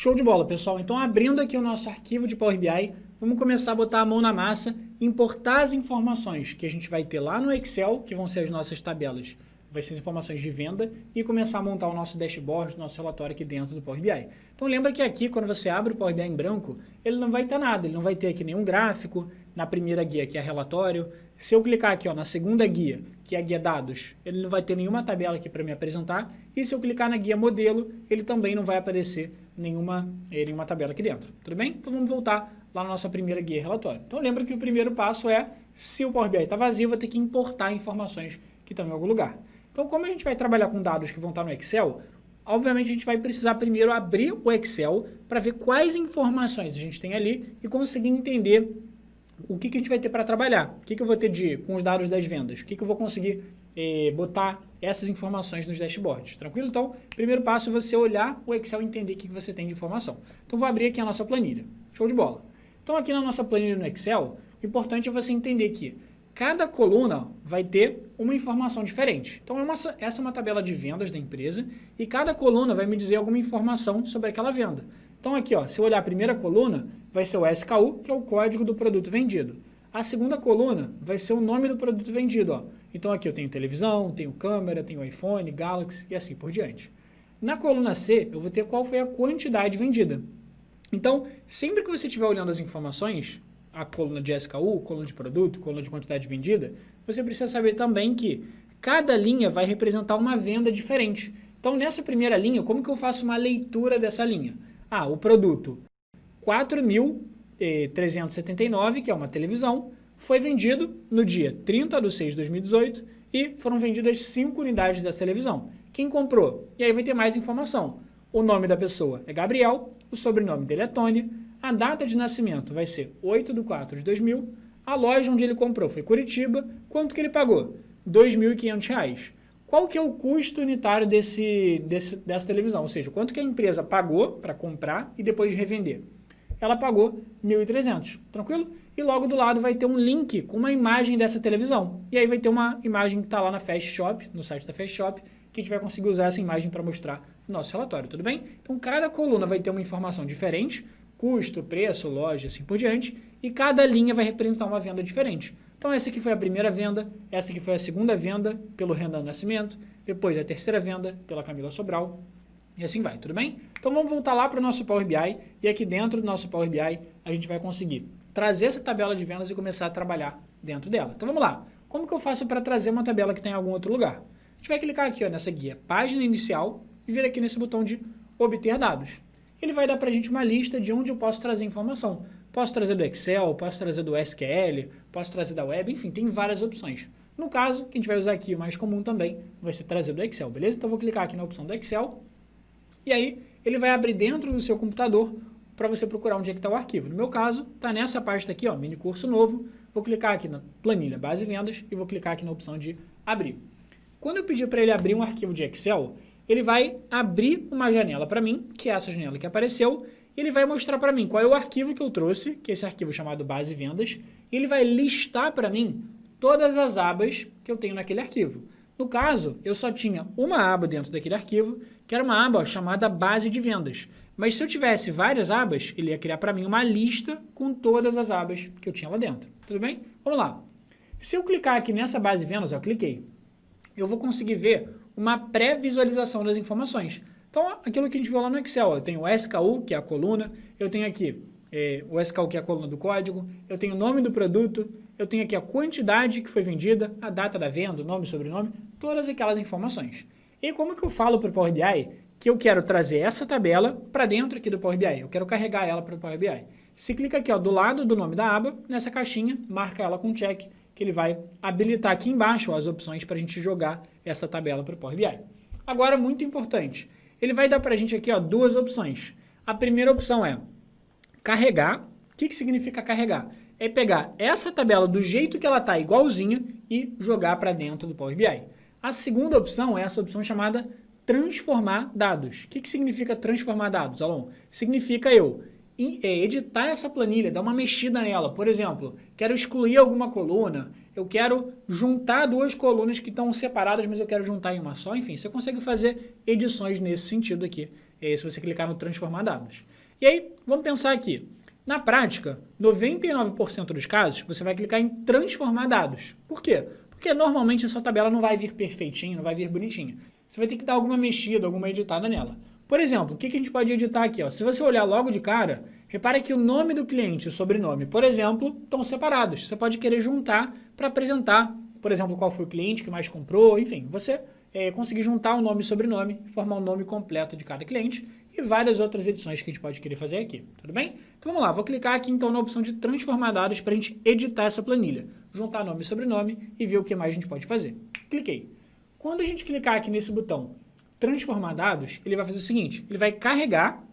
Show de bola, pessoal. Então, abrindo aqui o nosso arquivo de Power BI, vamos começar a botar a mão na massa e importar as informações que a gente vai ter lá no Excel, que vão ser as nossas tabelas, vai ser as informações de venda, e começar a montar o nosso dashboard, o nosso relatório aqui dentro do Power BI. Então, lembra que aqui, quando você abre o Power BI em branco, ele não vai ter nada, ele não vai ter aqui nenhum gráfico, na primeira guia, que é relatório. Se eu clicar aqui na segunda guia, que é a guia dados, ele não vai ter nenhuma tabela aqui para me apresentar, e se eu clicar na guia modelo, ele também não vai aparecer nenhuma tabela aqui dentro, tudo bem? Então vamos voltar lá na nossa primeira guia relatório. Então lembra que o primeiro passo é, se o Power BI está vazio, vai ter que importar informações que estão em algum lugar. Então como a gente vai trabalhar com dados que vão estar no Excel, obviamente a gente vai precisar primeiro abrir o Excel para ver quais informações a gente tem ali e conseguir entender o que a gente vai ter para trabalhar, o que eu vou ter com os dados das vendas, o que eu vou conseguir botar essas informações nos dashboards, tranquilo? Então, primeiro passo é você olhar o Excel e entender o que você tem de informação. Então, vou abrir aqui a nossa planilha. Show de bola. Então, aqui na nossa planilha no Excel, o importante é você entender que cada coluna vai ter uma informação diferente. Então, essa é uma tabela de vendas da empresa e cada coluna vai me dizer alguma informação sobre aquela venda. Então, aqui, se eu olhar a primeira coluna, vai ser o SKU, que é o código do produto vendido. A segunda coluna vai ser o nome do produto vendido. Então, aqui eu tenho televisão, tenho câmera, tenho iPhone, Galaxy e assim por diante. Na coluna C, eu vou ter qual foi a quantidade vendida. Então, sempre que você estiver olhando as informações, a coluna de SKU, coluna de produto, coluna de quantidade vendida, você precisa saber também que cada linha vai representar uma venda diferente. Então, nessa primeira linha, como que eu faço uma leitura dessa linha? O produto 4.379, que é uma televisão, foi vendido no dia 30/6/2018 e foram vendidas 5 unidades dessa televisão. Quem comprou? E aí vai ter mais informação. O nome da pessoa é Gabriel, o sobrenome dele é Tony, a data de nascimento vai ser 8/4/2000, a loja onde ele comprou foi Curitiba, quanto que ele pagou? R$ 2.500. Qual que é o custo unitário dessa televisão? Ou seja, quanto que a empresa pagou para comprar e depois revender? Ela pagou R$ 1.300, tranquilo? E logo do lado vai ter um link com uma imagem dessa televisão. E aí vai ter uma imagem que está lá na Fast Shop, no site da Fast Shop, que a gente vai conseguir usar essa imagem para mostrar no nosso relatório, tudo bem? Então, cada coluna vai ter uma informação diferente, custo, preço, loja, assim por diante, e cada linha vai representar uma venda diferente. Então, essa aqui foi a primeira venda, essa aqui foi a segunda venda pelo Renan Nascimento, depois a terceira venda pela Camila Sobral, e assim vai, tudo bem? Então, vamos voltar lá para o nosso Power BI, e aqui dentro do nosso Power BI, a gente vai conseguir trazer essa tabela de vendas e começar a trabalhar dentro dela. Então, vamos lá. Como que eu faço para trazer uma tabela que tem em algum outro lugar? A gente vai clicar aqui nessa guia Página Inicial e vir aqui nesse botão de Obter Dados. Ele vai dar para a gente uma lista de onde eu posso trazer informação. Posso trazer do Excel, posso trazer do SQL, posso trazer da web, enfim, tem várias opções. No caso, que a gente vai usar aqui, o mais comum também, vai ser trazer do Excel, beleza? Então, eu vou clicar aqui na opção do Excel, e aí ele vai abrir dentro do seu computador para você procurar onde é que está o arquivo. No meu caso, está nessa pasta aqui, mini curso novo, vou clicar aqui na planilha base vendas e vou clicar aqui na opção de abrir. Quando eu pedir para ele abrir um arquivo de Excel, ele vai abrir uma janela para mim, que é essa janela que apareceu, e ele vai mostrar para mim qual é o arquivo que eu trouxe, que é esse arquivo chamado base vendas, e ele vai listar para mim todas as abas que eu tenho naquele arquivo. No caso, eu só tinha uma aba dentro daquele arquivo, que era uma aba chamada base de vendas. Mas se eu tivesse várias abas, ele ia criar para mim uma lista com todas as abas que eu tinha lá dentro. Tudo bem? Vamos lá. Se eu clicar aqui nessa base de vendas, cliquei, eu vou conseguir ver uma pré-visualização das informações. Então, aquilo que a gente viu lá no Excel, eu tenho o SKU, que é a coluna, eu tenho aqui o SKU, que é a coluna do código, eu tenho o nome do produto, eu tenho aqui a quantidade que foi vendida, a data da venda, o nome, sobrenome, todas aquelas informações. E como que eu falo para o Power BI que eu quero trazer essa tabela para dentro aqui do Power BI? Eu quero carregar ela para o Power BI. Se clica aqui do lado do nome da aba, nessa caixinha, marca ela com check, que ele vai habilitar aqui embaixo as opções para a gente jogar essa tabela para o Power BI. Agora, muito importante, ele vai dar para a gente aqui duas opções. A primeira opção é carregar. O que significa carregar? É pegar essa tabela do jeito que ela está, igualzinha, e jogar para dentro do Power BI. A segunda opção é essa opção chamada transformar dados. O que significa transformar dados, Alon? Significa eu editar essa planilha, dar uma mexida nela. Por exemplo, quero excluir alguma coluna, eu quero juntar duas colunas que estão separadas, mas eu quero juntar em uma só. Enfim, você consegue fazer edições nesse sentido aqui, se você clicar no transformar dados. E aí, vamos pensar aqui. Na prática, 99% dos casos, você vai clicar em transformar dados. Por quê? Porque normalmente a sua tabela não vai vir perfeitinha, não vai vir bonitinha. Você vai ter que dar alguma mexida, alguma editada nela. Por exemplo, o que a gente pode editar aqui? Ó? Se você olhar logo de cara, repare que o nome do cliente e o sobrenome, por exemplo, estão separados. Você pode querer juntar para apresentar, por exemplo, qual foi o cliente que mais comprou, enfim, você conseguir juntar o nome e sobrenome, formar o nome completo de cada cliente e várias outras edições que a gente pode querer fazer aqui, tudo bem? Então vamos lá, vou clicar aqui então na opção de transformar dados para a gente editar essa planilha, juntar nome e sobrenome e ver o que mais a gente pode fazer. Cliquei. Quando a gente clicar aqui nesse botão transformar dados, ele vai fazer o seguinte, ele vai carregar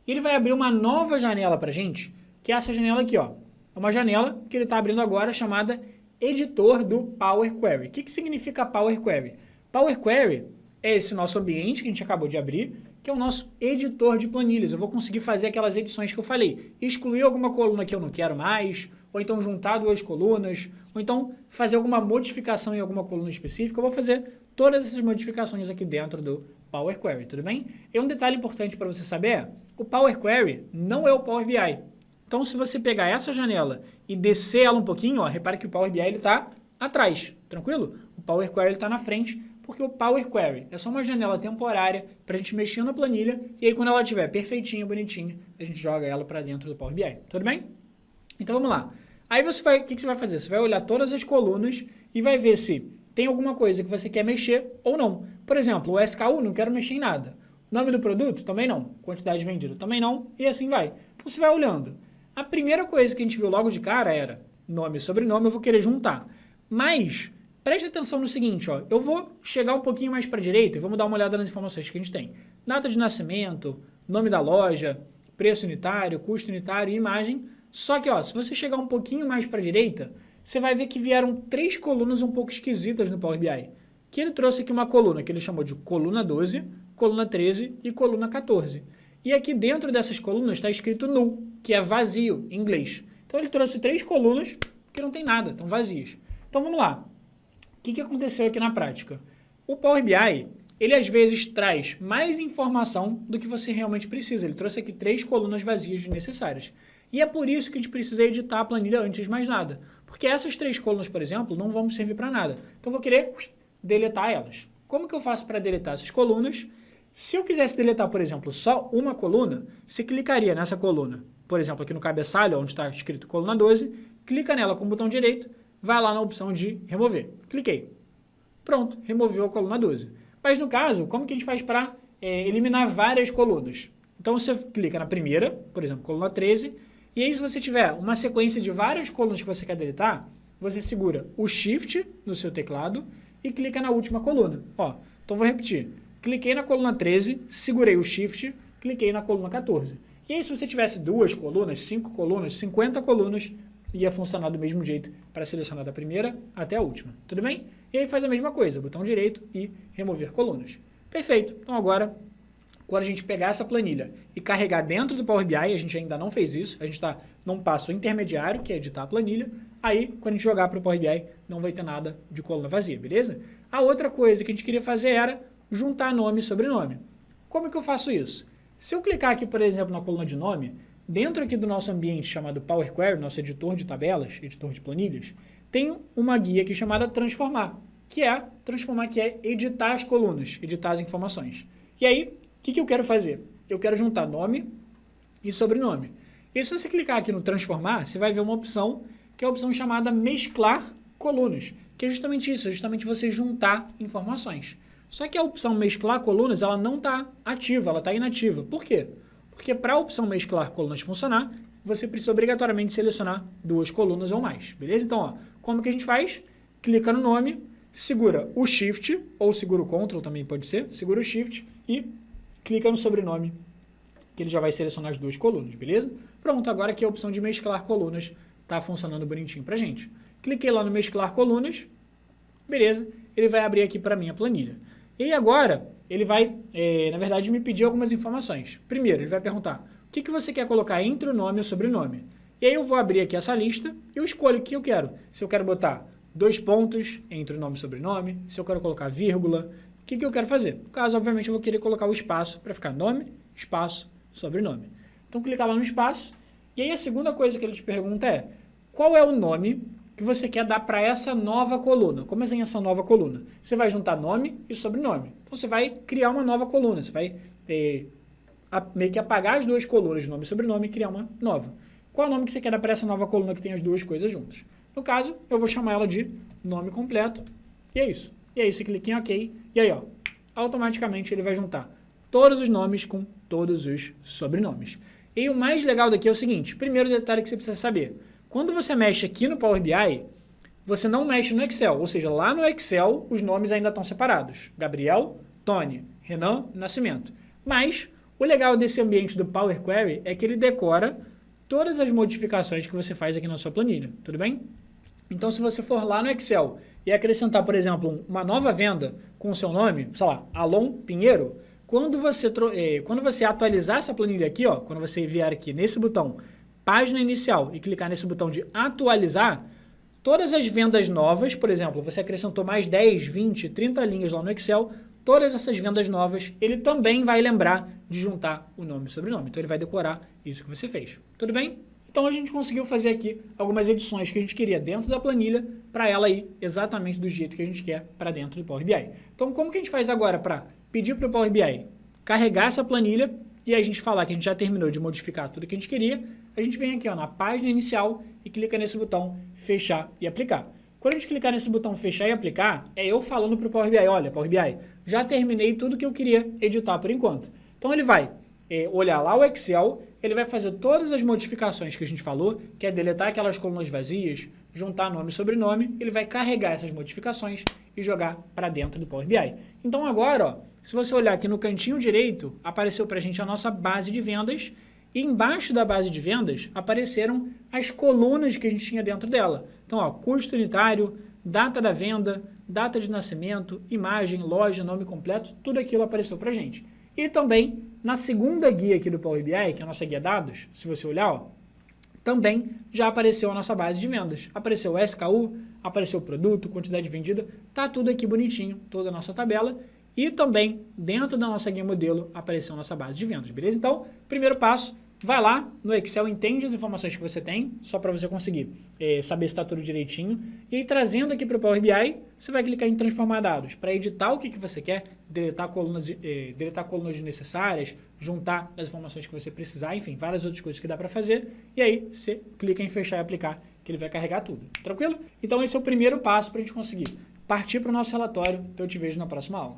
e ele vai abrir uma nova janela para a gente, que é essa janela aqui, ó. É uma janela que ele está abrindo agora chamada editor do Power Query. O que significa Power Query? Power Query é esse nosso ambiente que a gente acabou de abrir, que é o nosso editor de planilhas. Eu vou conseguir fazer aquelas edições que eu falei, excluir alguma coluna que eu não quero mais, ou então juntar duas colunas, ou então fazer alguma modificação em alguma coluna específica. Eu vou fazer todas essas modificações aqui dentro do Power Query, tudo bem? E um detalhe importante para você saber é, o Power Query não é o Power BI. Então, se você pegar essa janela e descer ela um pouquinho, ó, repare que o Power BI está atrás, tranquilo? O Power Query está na frente, porque o Power Query é só uma janela temporária para a gente mexer na planilha e aí quando ela estiver perfeitinha, bonitinha, a gente joga ela para dentro do Power BI, tudo bem? Então, vamos lá. Aí você vai, o que você vai fazer? Você vai olhar todas as colunas e vai ver se tem alguma coisa que você quer mexer ou não. Por exemplo, o SKU não quero mexer em nada. Nome do produto? Também não. Quantidade vendida? Também não. E assim vai. Então você vai olhando. A primeira coisa que a gente viu logo de cara era nome e sobrenome, eu vou querer juntar. Mas, preste atenção no seguinte, ó, eu vou chegar um pouquinho mais para a direita e vamos dar uma olhada nas informações que a gente tem. Data de nascimento, nome da loja, preço unitário, custo unitário e imagem. Só que, ó, se você chegar um pouquinho mais para a direita, você vai ver que vieram 3 colunas um pouco esquisitas no Power BI. Que ele trouxe aqui uma coluna que ele chamou de coluna 12, coluna 13 e coluna 14. E aqui dentro dessas colunas está escrito null, que é vazio em inglês. Então ele trouxe 3 colunas que não tem nada, estão vazias. Então vamos lá. O que aconteceu aqui na prática? O Power BI, ele às vezes traz mais informação do que você realmente precisa. Ele trouxe aqui 3 colunas vazias desnecessárias. E é por isso que a gente precisa editar a planilha antes de mais nada. Porque essas 3 colunas, por exemplo, não vão me servir para nada. Então eu vou querer deletar elas. Como que eu faço para deletar essas colunas? Se eu quisesse deletar, por exemplo, só uma coluna, você clicaria nessa coluna, por exemplo, aqui no cabeçalho, onde está escrito coluna 12, clica nela com o botão direito, vai lá na opção de remover. Cliquei. Pronto, removeu a coluna 12. Mas no caso, como que a gente faz para eliminar várias colunas? Então você clica na primeira, por exemplo, coluna 13, e aí se você tiver uma sequência de várias colunas que você quer deletar, você segura o Shift no seu teclado e clica na última coluna. Ó, então vou repetir. Cliquei na coluna 13, segurei o Shift, cliquei na coluna 14. E aí, se você tivesse 2 colunas, 5 colunas, 50 colunas, ia funcionar do mesmo jeito para selecionar da primeira até a última. Tudo bem? E aí faz a mesma coisa, botão direito e remover colunas. Perfeito. Então agora, quando a gente pegar essa planilha e carregar dentro do Power BI, a gente ainda não fez isso, a gente está num passo intermediário, que é editar a planilha, aí quando a gente jogar para o Power BI, não vai ter nada de coluna vazia, beleza? A outra coisa que a gente queria fazer era juntar nome e sobrenome. Como que eu faço isso? Se eu clicar aqui, por exemplo, na coluna de nome, dentro aqui do nosso ambiente chamado Power Query, nosso editor de tabelas, editor de planilhas, tem uma guia aqui chamada Transformar, que é editar as colunas, editar as informações. E aí, o que eu quero fazer? Eu quero juntar nome e sobrenome. E se você clicar aqui no Transformar, você vai ver uma opção, que é a opção chamada Mesclar Colunas, que é justamente isso, é justamente você juntar informações. Só que a opção mesclar colunas, ela não está ativa, ela está inativa. Por quê? Porque para a opção mesclar colunas funcionar, você precisa obrigatoriamente selecionar 2 colunas ou mais, beleza? Então, ó, como que a gente faz? Clica no nome, segura o Shift, ou segura o Ctrl também pode ser, segura o Shift e clica no sobrenome, que ele já vai selecionar as 2 colunas, beleza? Pronto, agora aqui a opção de mesclar colunas está funcionando bonitinho para a gente. Cliquei lá no mesclar colunas, beleza? Ele vai abrir aqui para a minha planilha. E agora, ele vai, na verdade, me pedir algumas informações. Primeiro, ele vai perguntar o que você quer colocar entre o nome e o sobrenome. E aí eu vou abrir aqui essa lista e eu escolho o que eu quero. Se eu quero botar 2 pontos entre o nome e o sobrenome, se eu quero colocar vírgula, que eu quero fazer? No caso, obviamente, eu vou querer colocar o espaço para ficar nome, espaço, sobrenome. Então, clicar lá no espaço, e aí a segunda coisa que ele te pergunta é, qual é o nome que você quer dar para essa nova coluna? Como assim essa nova coluna? Você vai juntar nome e sobrenome. Então, você vai criar uma nova coluna, você vai meio que apagar as duas colunas de nome e sobrenome e criar uma nova. Qual é o nome que você quer dar para essa nova coluna que tem as duas coisas juntas? No caso, eu vou chamar ela de nome completo, e é isso. E aí você clica em OK, e aí, ó, automaticamente ele vai juntar todos os nomes com todos os sobrenomes. E o mais legal daqui é o seguinte, primeiro detalhe que você precisa saber, quando você mexe aqui no Power BI, você não mexe no Excel, ou seja, lá no Excel os nomes ainda estão separados. Gabriel, Tony, Renan, Nascimento. Mas o legal desse ambiente do Power Query é que ele decora todas as modificações que você faz aqui na sua planilha, tudo bem? Então, se você for lá no Excel e acrescentar, por exemplo, uma nova venda com o seu nome, sei lá, Alon Pinheiro, quando você atualizar essa planilha aqui, ó, quando você vier aqui nesse botão Página Inicial e clicar nesse botão de Atualizar, todas as vendas novas, por exemplo, você acrescentou mais 10, 20, 30 linhas lá no Excel, todas essas vendas novas, ele também vai lembrar de juntar o nome e sobrenome. Então, ele vai decorar isso que você fez. Tudo bem? Então, a gente conseguiu fazer aqui algumas edições que a gente queria dentro da planilha para ela ir exatamente do jeito que a gente quer para dentro do Power BI. Então, como que a gente faz agora para pedir para o Power BI carregar essa planilha e a gente falar que a gente já terminou de modificar tudo que a gente queria? A gente vem aqui, ó, na página inicial e clica nesse botão Fechar e Aplicar. Quando a gente clicar nesse botão Fechar e Aplicar, é eu falando para o Power BI, olha, Power BI, já terminei tudo que eu queria editar por enquanto. Então, ele vai olhar lá o Excel, ele vai fazer todas as modificações que a gente falou, que é deletar aquelas colunas vazias, juntar nome e sobrenome, ele vai carregar essas modificações e jogar para dentro do Power BI. Então agora, ó, se você olhar aqui no cantinho direito, apareceu para a gente a nossa base de vendas e embaixo da base de vendas apareceram as colunas que a gente tinha dentro dela. Então, ó, custo unitário, data da venda, data de nascimento, imagem, loja, nome completo, tudo aquilo apareceu para a gente. E também, na segunda guia aqui do Power BI, que é a nossa guia dados, se você olhar, ó, também já apareceu a nossa base de vendas. Apareceu o SKU, apareceu o produto, quantidade vendida, tá tudo aqui bonitinho, toda a nossa tabela. E também, dentro da nossa guia modelo, apareceu a nossa base de vendas, beleza? Então, primeiro passo, vai lá no Excel, entende as informações que você tem, só para você conseguir saber se está tudo direitinho. E aí, trazendo aqui para o Power BI, você vai clicar em Transformar Dados para editar o que você quer, deletar colunas desnecessárias, juntar as informações que você precisar, enfim, várias outras coisas que dá para fazer. E aí, você clica em Fechar e Aplicar, que ele vai carregar tudo. Tranquilo? Então, esse é o primeiro passo para a gente conseguir partir para o nosso relatório. Então, eu te vejo na próxima aula.